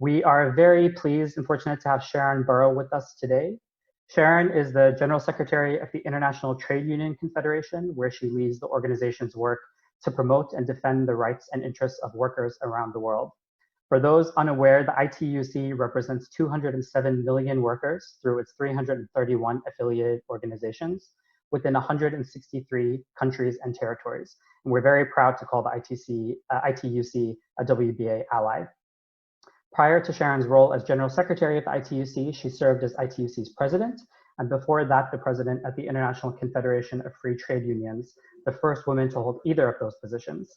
We are very pleased and fortunate to have Sharon Burrow with us today. Sharon is the General Secretary of the International Trade Union Confederation, where she leads the organization's work to promote and defend the rights and interests of workers around the world. For those unaware, the ITUC represents 207 million workers through its 331 affiliated organizations within 163 countries and territories. And we're very proud to call the ITUC a WBA ally. Prior to Sharon's role as General Secretary of the ITUC, she served as ITUC's president, and before that, the president at the International Confederation of Free Trade Unions, the first woman to hold either of those positions.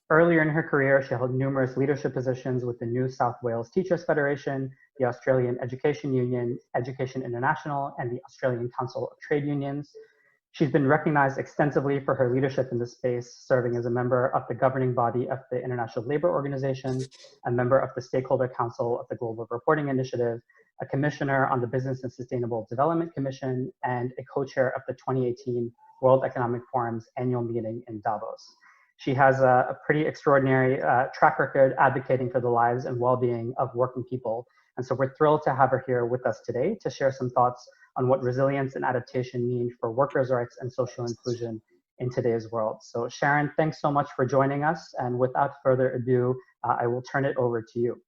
Earlier in her career, she held numerous leadership positions with the New South Wales Teachers Federation, the Australian Education Union, Education International, and the Australian Council of Trade Unions. She's been recognized extensively for her leadership in this space, serving as a member of the governing body of the International Labour Organization, a member of the Stakeholder Council of the Global Reporting Initiative, a commissioner on the Business and Sustainable Development Commission, and a co-chair of the 2018 World Economic Forum's annual meeting in Davos. She has a pretty extraordinary track record advocating for the lives and well-being of working people. And so we're thrilled to have her here with us today to share some thoughts on what resilience and adaptation mean for workers' rights and social inclusion in today's world. So Sharon, thanks so much for joining us. And without further ado, I will turn it over to you.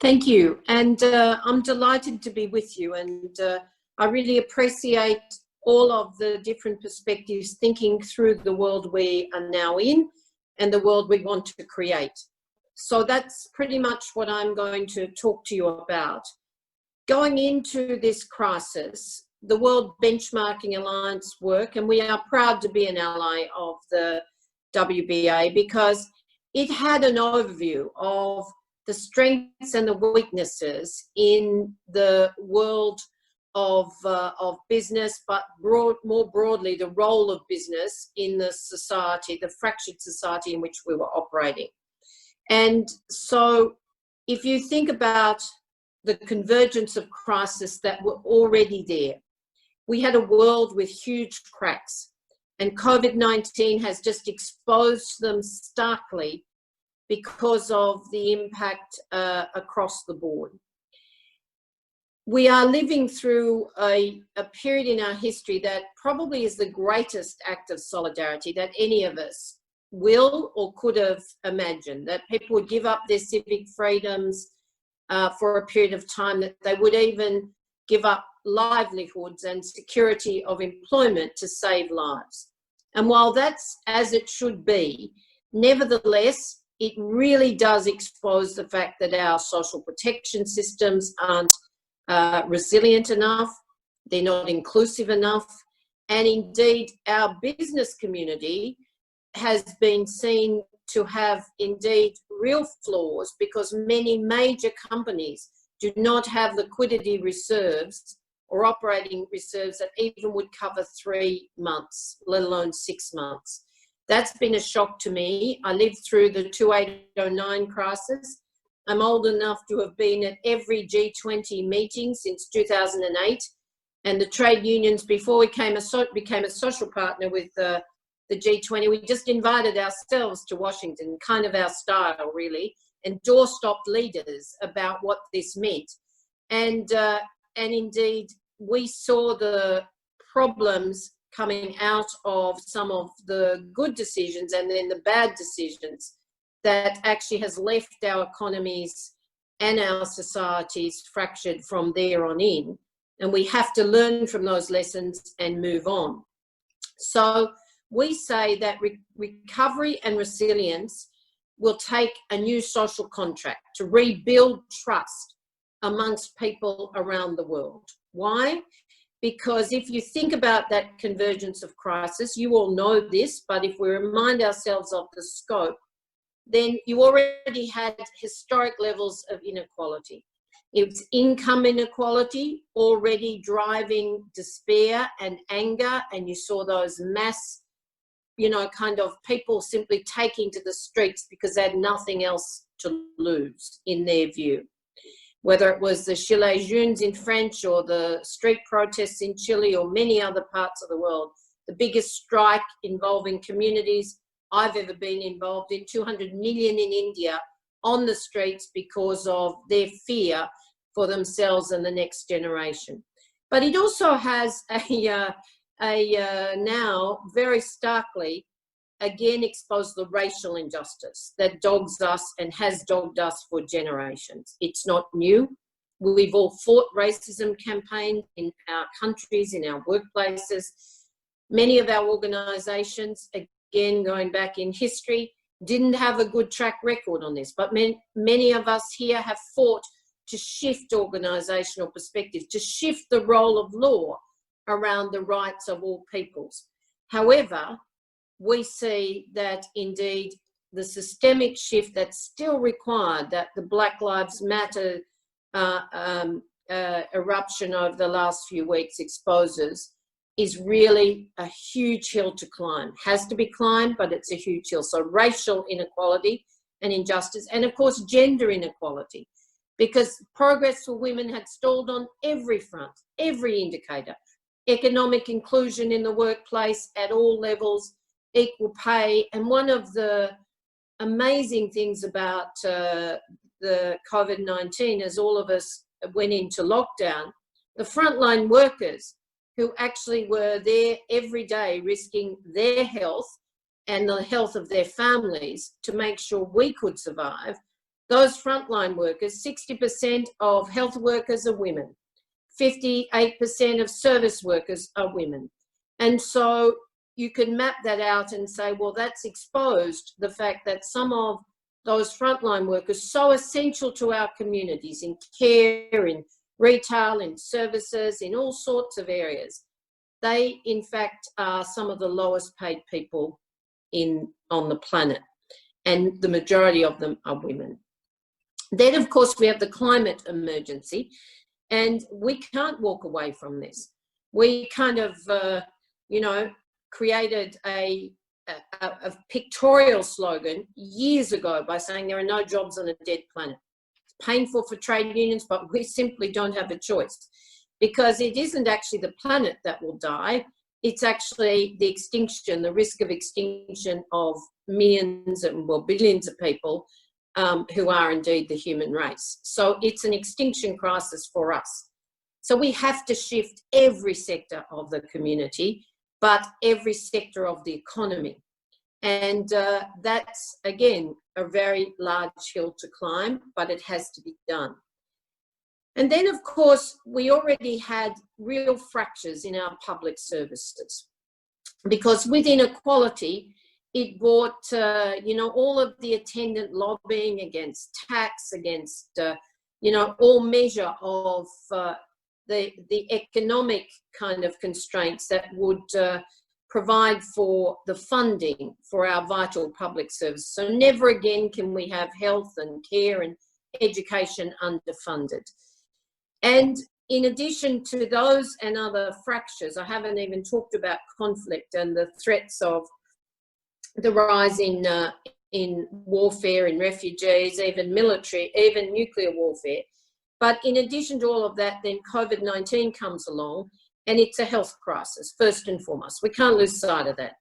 Thank you. And I'm delighted to be with you. And I really appreciate all of the different perspectives thinking through the world we are now in and the world we want to create. So that's pretty much what I'm going to talk to you about. Going into this crisis, the World Benchmarking Alliance work, and we are proud to be an ally of the WBA because it had an overview of the strengths and the weaknesses in the world of business, but more broadly, the role of business in the society, the fractured society in which we were operating. And so if you think about the convergence of crisis that were already there, we had a world with huge cracks, and COVID-19 has just exposed them starkly because of the impact across the board. We are living through a period in our history that probably is the greatest act of solidarity that any of us will or could have imagined, that people would give up their civic freedoms for a period of time, that they would even give up livelihoods and security of employment to save lives. And while that's as it should be, nevertheless, it really does expose the fact that our social protection systems aren't resilient enough, they're not inclusive enough, and indeed our business community has been seen to have indeed real flaws because many major companies do not have liquidity reserves or operating reserves that even would cover 3 months, let alone 6 months. That's been a shock to me. I lived through the 2008-09 crisis. I'm old enough to have been at every G20 meeting since 2008, and the trade unions, before we became a social partner with the G20, we just invited ourselves to Washington, kind of our style really, and doorstopped leaders about what this meant. And indeed, we saw the problems coming out of some of the good decisions and then the bad decisions that actually has left our economies and our societies fractured from there on in. And we have to learn from those lessons and move on. So we say that recovery and resilience will take a new social contract to rebuild trust amongst people around the world. Why? Because if you think about that convergence of crisis, you all know this, but if we remind ourselves of the scope, then you already had historic levels of inequality. It's income inequality already driving despair and anger, and you saw those mass, kind of people simply taking to the streets because they had nothing else to lose in their view. Whether it was the Gilets jaunes in French or the street protests in Chile or many other parts of the world, the biggest strike involving communities I've ever been involved in, 200 million in India, on the streets because of their fear for themselves and the next generation. But it also has now very starkly again exposed the racial injustice that dogs us and has dogged us for generations. It's not new. We've all fought racism campaigns in our countries, in our workplaces. Many of our organisations, again going back in history, didn't have a good track record on this, but many of us here have fought to shift organisational perspectives, to shift the role of law around the rights of all peoples. However, we see that indeed the systemic shift that's still required, that the Black Lives Matter eruption over the last few weeks exposes, is really a huge hill to climb. Has to be climbed, but it's a huge hill. So racial inequality and injustice, and of course gender inequality, because progress for women had stalled on every front, every indicator. Economic inclusion in the workplace at all levels, equal pay. And one of the amazing things about the COVID-19, as all of us went into lockdown, the frontline workers who actually were there every day risking their health and the health of their families to make sure we could survive, those frontline workers, 60% of health workers are women, 58% of service workers are women. And so you can map that out and say, well, that's exposed the fact that some of those frontline workers, so essential to our communities in care, in retail, in services, in all sorts of areas, they in fact are some of the lowest paid people on the planet, and the majority of them are women. Then of course we have the climate emergency, and we can't walk away from this. We kind of created a pictorial slogan years ago by saying there are no jobs on a dead planet. It's painful for trade unions, but we simply don't have a choice, because it isn't actually the planet that will die. It's actually the extinction, the risk of extinction of millions and billions of people who are indeed the human race. So it's an extinction crisis for us. So we have to shift every sector of the community, but every sector of the economy. And that's, again, a very large hill to climb, but it has to be done. And then, of course, we already had real fractures in our public services, because with inequality, it brought, all of the attendant lobbying against tax, against, all measure of the economic kind of constraints that would provide for the funding for our vital public service. So never again can we have health and care and education underfunded. And in addition to those and other fractures, I haven't even talked about conflict and the threats of the rise in warfare, in refugees, even military, even nuclear warfare. But in addition to all of that, then COVID-19 comes along, and it's a health crisis, first and foremost. We can't lose sight of that.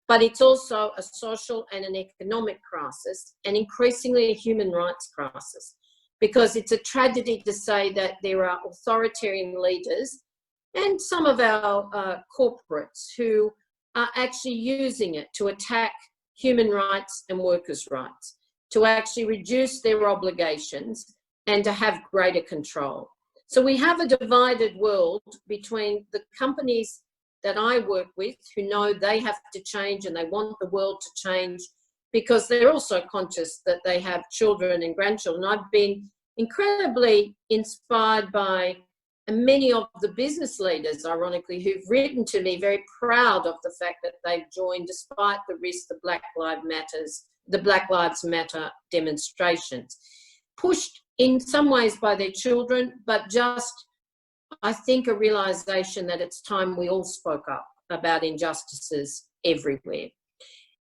But it's also a social and an economic crisis, and increasingly a human rights crisis, because it's a tragedy to say that there are authoritarian leaders and some of our corporates who are actually using it to attack human rights and workers' rights, to actually reduce their obligations and to have greater control. So we have a divided world between the companies that I work with, who know they have to change and they want the world to change, because they're also conscious that they have children and grandchildren. I've been incredibly inspired by many of the business leaders, ironically, who've written to me very proud of the fact that they've joined despite the risk of the Black Lives Matter demonstrations, pushed in some ways by their children, but just, I think, a realisation that it's time we all spoke up about injustices everywhere.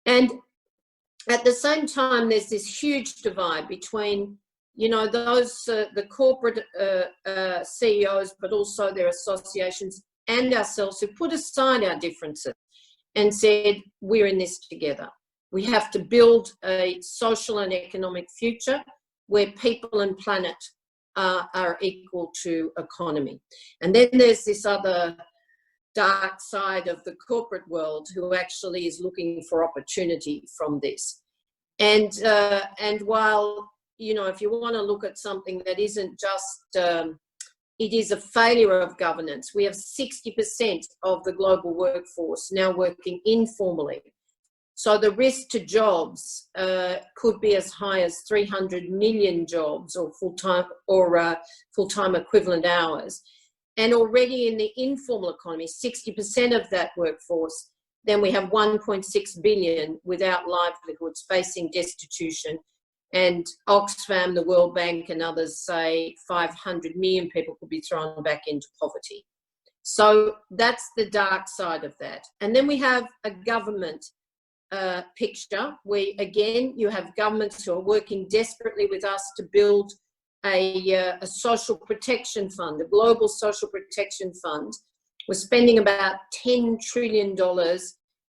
And at the same time, there's this huge divide between, those, the corporate CEOs, but also their associations and ourselves, who put aside our differences and said, we're in this together. We have to build a social and economic future where people and planet are equal to economy. And then there's this other dark side of the corporate world who actually is looking for opportunity from this. And while, you know, if you want to look at something that isn't just, it is a failure of governance. We have 60% of the global workforce now working informally. So the risk to jobs could be as high as 300 million jobs or full-time equivalent hours. And already in the informal economy, 60% of that workforce, then we have 1.6 billion without livelihoods facing destitution. And Oxfam, the World Bank and others say 500 million people could be thrown back into poverty. So that's the dark side of that. And then we have a government picture where, again, you have governments who are working desperately with us to build a social protection fund, a global social protection fund. We're spending about $10 trillion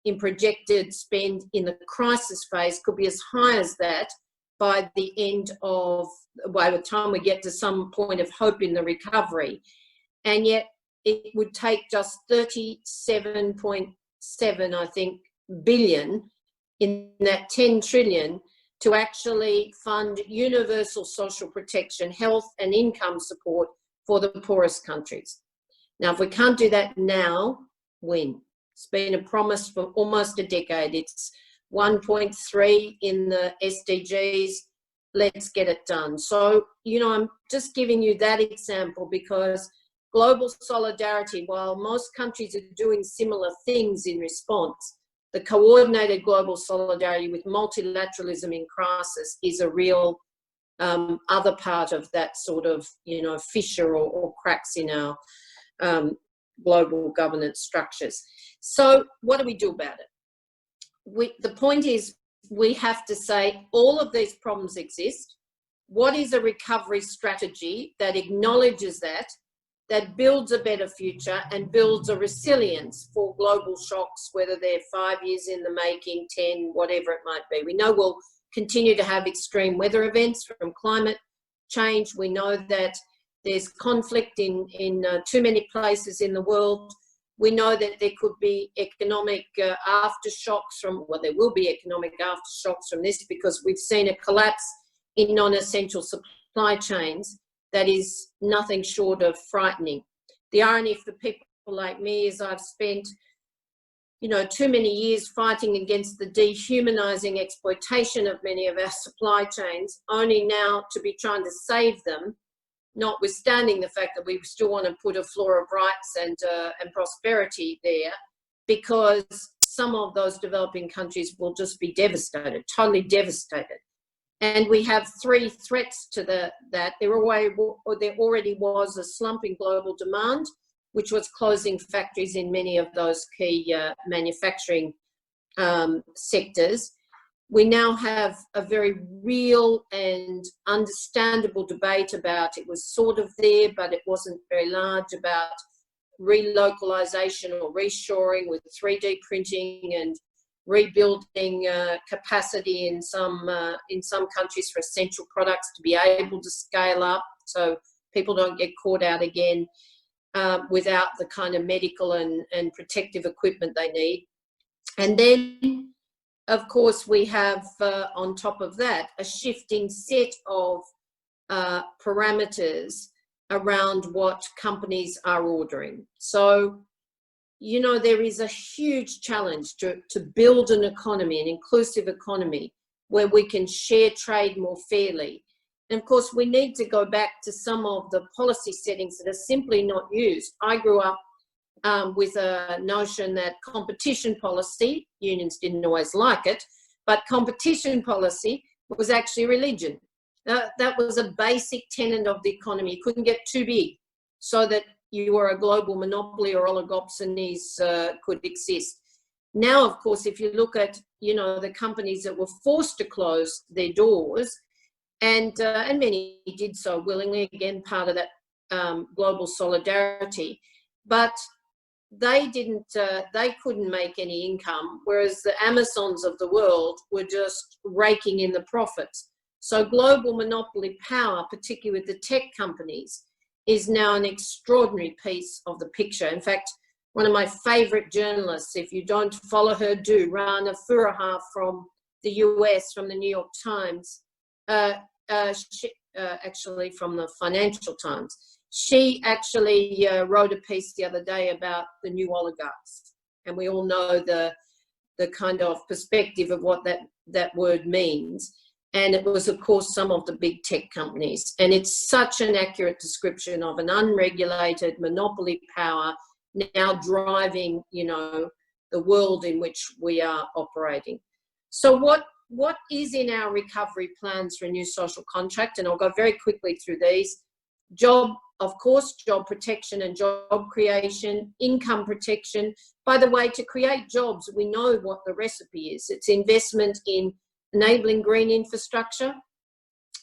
in projected spend in the crisis phase, could be as high as that by the end of, by the time we get to some point of hope in the recovery. And yet it would take just 37.7, I think, billion in that 10 trillion to actually fund universal social protection, health and income support for the poorest countries. Now, if we can't do that now, when? It's been a promise for almost a decade. It's 1.3 in the SDGs. Let's get it done. So, you know, I'm just giving you that example because global solidarity, while most countries are doing similar things in response, the coordinated global solidarity with multilateralism in crisis is a real other part of that sort of, you know, fissure or cracks in our global governance structures. So what do we do about it? The point is, we have to say all of these problems exist. What is a recovery strategy that acknowledges that builds a better future and builds a resilience for global shocks, whether they're 5 years in the making, 10, whatever it might be. We know we'll continue to have extreme weather events from climate change. We know that there's conflict in too many places in the world. We know that there could be economic aftershocks from, well, there will be economic aftershocks from this because we've seen a collapse in non-essential supply chains that is nothing short of frightening. The irony for people like me is I've spent, you know, too many years fighting against the dehumanizing exploitation of many of our supply chains, only now to be trying to save them, notwithstanding the fact that we still want to put a floor of rights and prosperity there, because some of those developing countries will just be devastated, totally devastated. And we have three threats to that. There already was a slump in global demand, which was closing factories in many of those key manufacturing sectors. We now have a very real and understandable debate about, it was sort of there, but it wasn't very large, about relocalization or reshoring with 3D printing and rebuilding capacity in some countries for essential products to be able to scale up so people don't get caught out again without the kind of medical and protective equipment they need. And then, of course, we have on top of that a shifting set of parameters around what companies are ordering. So, you know, there is a huge challenge to build an economy, an inclusive economy, where we can share trade more fairly. And of course, we need to go back to some of the policy settings that are simply not used. I grew up with a notion that competition policy, unions didn't always like it, but competition policy was actually religion. That was a basic tenet of the economy. You couldn't get too big so that you were a global monopoly or oligopsonies could exist. Now, of course, if you look at, you know, the companies that were forced to close their doors, and many did so willingly, again, part of that global solidarity, but they couldn't make any income, whereas the Amazons of the world were just raking in the profits. So global monopoly power, particularly with the tech companies, is now an extraordinary piece of the picture. In fact, one of my favourite journalists, if you don't follow her, do, Rana Furaha from the US, from the New York Times, actually from the Financial Times, she actually wrote a piece the other day about the new oligarchs. And we all know the kind of perspective of what that word means. And it was, of course, some of the big tech companies. And it's such an accurate description of an unregulated monopoly power now driving, you know, the world in which we are operating. So what is in our recovery plans for a new social contract? And I'll go very quickly through these. Job, of course, job protection and job creation, income protection. By the way, to create jobs, we know what the recipe is. It's investment in enabling green infrastructure,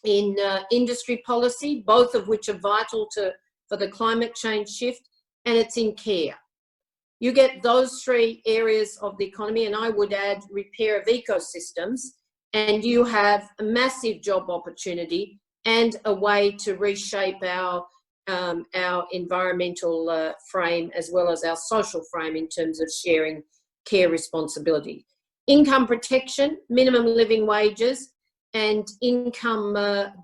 in industry policy, both of which are vital for the climate change shift, and it's in care. You get those three areas of the economy, and I would add repair of ecosystems, and you have a massive job opportunity and a way to reshape our environmental frame as well as our social frame in terms of sharing care responsibility. Income protection, minimum living wages, and income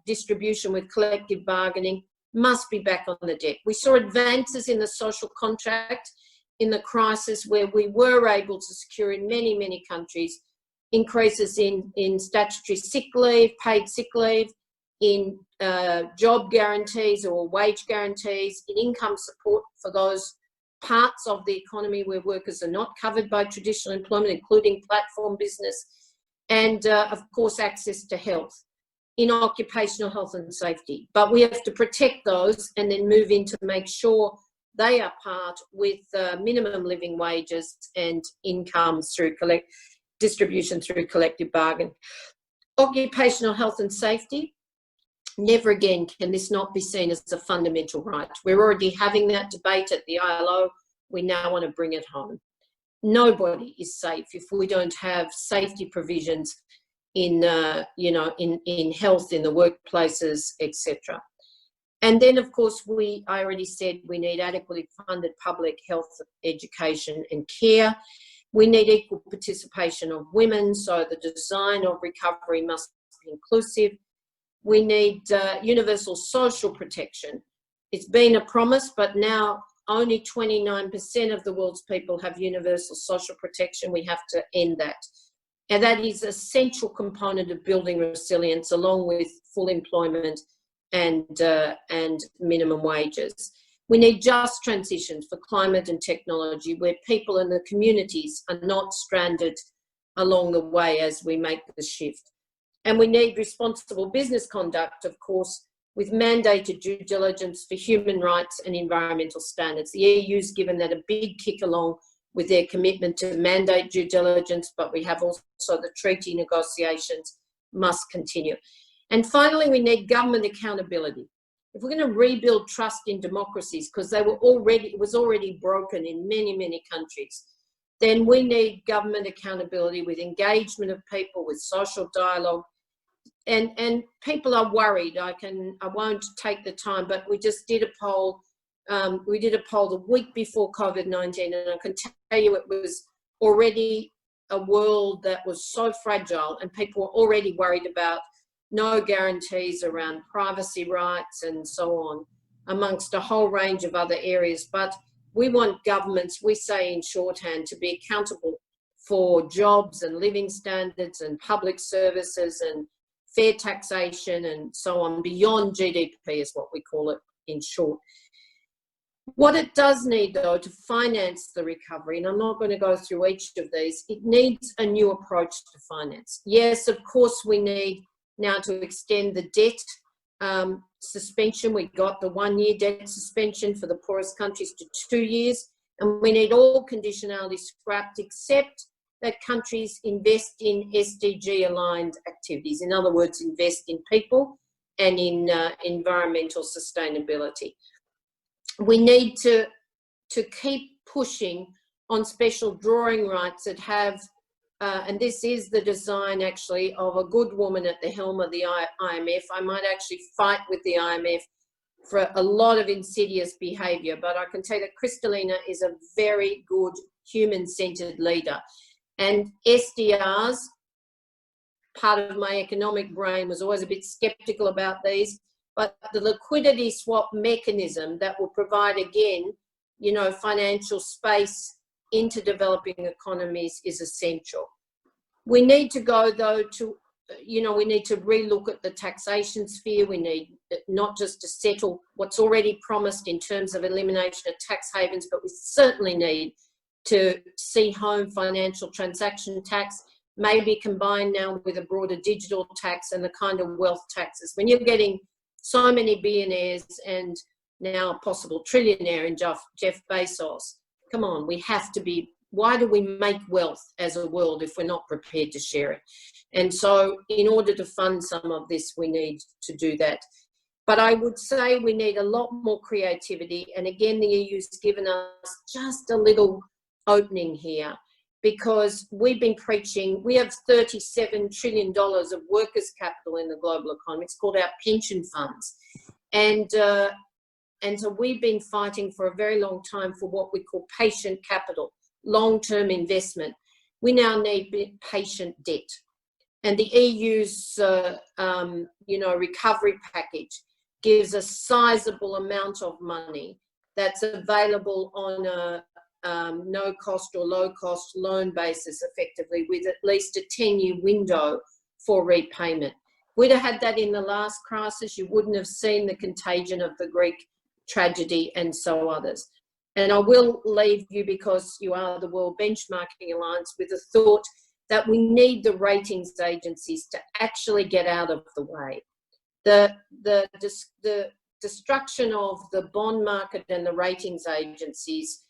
distribution with collective bargaining must be back on the deck. We saw advances in the social contract in the crisis where we were able to secure in many, many countries increases in statutory sick leave, paid sick leave, in job guarantees or wage guarantees, in income support for those parts of the economy where workers are not covered by traditional employment, including platform business, and of course access to health, in occupational health and safety. But we have to protect those and then move in to make sure they are part with minimum living wages and incomes through distribution through collective bargain. Occupational health and safety, never again can this not be seen as a fundamental right. We're already having that debate at the ILO. We now want to bring it home. Nobody is safe if we don't have safety provisions in health, in the workplaces, etc. And then, of course, I already said we need adequately funded public health, education and care. We need equal participation of women, so the design of recovery must be inclusive. We need universal social protection. It's been a promise, but now only 29% of the world's people have universal social protection. We have to end that. And that is an essential component of building resilience, along with full employment and minimum wages. We need just transitions for climate and technology where people and the communities are not stranded along the way as we make the shift. And we need responsible business conduct, of course, with mandated due diligence for human rights and environmental standards. The EU's given that a big kick along with their commitment to mandate due diligence, but we have also the treaty negotiations must continue. And finally, we need government accountability. If we're going to rebuild trust in democracies, because it was already broken in many, many countries, then we need government accountability with engagement of people, with social dialogue. And people are worried. I won't take the time, but we just did a poll. We did a poll the week before COVID-19, and I can tell you it was already a world that was so fragile, and people were already worried about no guarantees around privacy rights and so on, amongst a whole range of other areas. But we want governments, we say in shorthand, to be accountable for jobs and living standards and public services and fair taxation and so on, beyond GDP is what we call it in short. What it does need, though, to finance the recovery, and I'm not going to go through each of these, it needs a new approach to finance. Yes, of course, we need now to extend the debt suspension. We got the 1-year debt suspension for the poorest countries to 2 years, and we need all conditionality scrapped except that countries invest in SDG-aligned activities. In other words, invest in people and in environmental sustainability. We need to keep pushing on special drawing rights that have and this is the design actually of a good woman at the helm of the IMF. I might actually fight with the IMF for a lot of insidious behaviour, but I can tell you that Kristalina is a very good human-centred leader. And SDRs, part of my economic brain was always a bit sceptical about these, but the liquidity swap mechanism that will provide, again, you know, financial space into developing economies is essential. We need to go, though, to, you know, we need to relook at the taxation sphere. We need not just to settle what's already promised in terms of elimination of tax havens, but we certainly need to see home financial transaction tax, maybe combined now with a broader digital tax and the kind of wealth taxes. When you're getting so many billionaires and now a possible trillionaire in Jeff Bezos, come on, we have to be, why do we make wealth as a world if we're not prepared to share it? And so in order to fund some of this, we need to do that. But I would say we need a lot more creativity. And again, the EU's given us just a little opening here, because we've been preaching, we have $37 trillion of workers' capital in the global economy. It's called our pension funds. And so we've been fighting for a very long time for what we call patient capital, long-term investment. We now need patient debt. And the EU's, you know, recovery package gives a sizable amount of money that's available on a no-cost or low-cost loan basis, effectively, with at least a 10-year window for repayment. We'd have had that in the last crisis, you wouldn't have seen the contagion of the Greek tragedy and so others. And I will leave you, because you are the World Benchmarking Alliance, with the thought that we need the ratings agencies to actually get out of the way. The destruction of the bond market and the ratings agencies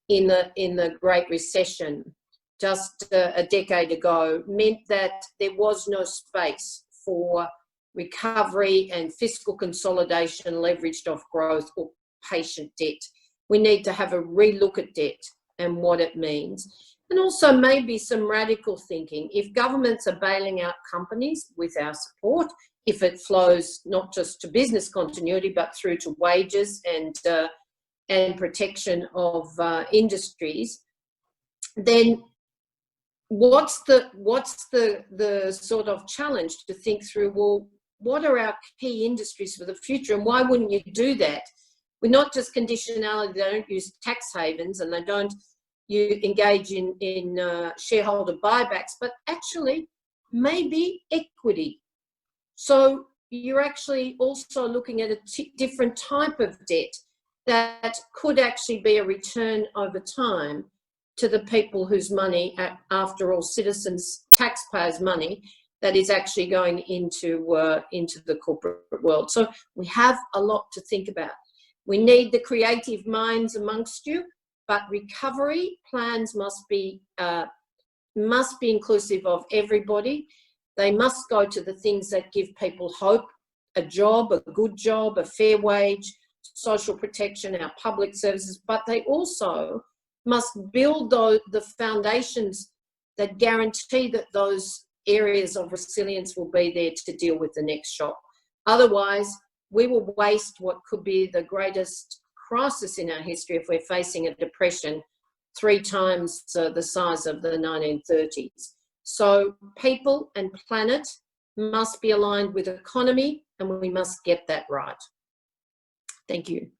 in the Great Recession just a decade ago meant that there was no space for recovery and fiscal consolidation leveraged off growth or patient debt. We need to have a relook at debt and what it means. And also maybe some radical thinking. If governments are bailing out companies with our support, if it flows not just to business continuity, but through to wages and protection of industries, then what's the sort of challenge to think through, well, what are our key industries for the future, and why wouldn't you do that? We're not just conditionality, they don't use tax havens and they don't engage in shareholder buybacks, but actually maybe equity. So you're actually also looking at a different type of debt that could actually be a return over time to the people whose money, after all, citizens, taxpayers' money, that is actually going into the corporate world. So we have a lot to think about. We need the creative minds amongst you, but recovery plans must be inclusive of everybody. They must go to the things that give people hope, a job, a good job, a fair wage, social protection, our public services, but they also must build the foundations that guarantee that those areas of resilience will be there to deal with the next shock. Otherwise, we will waste what could be the greatest crisis in our history if we're facing a depression 3 times the size of the 1930s. So people and planet must be aligned with economy, and we must get that right. Thank you.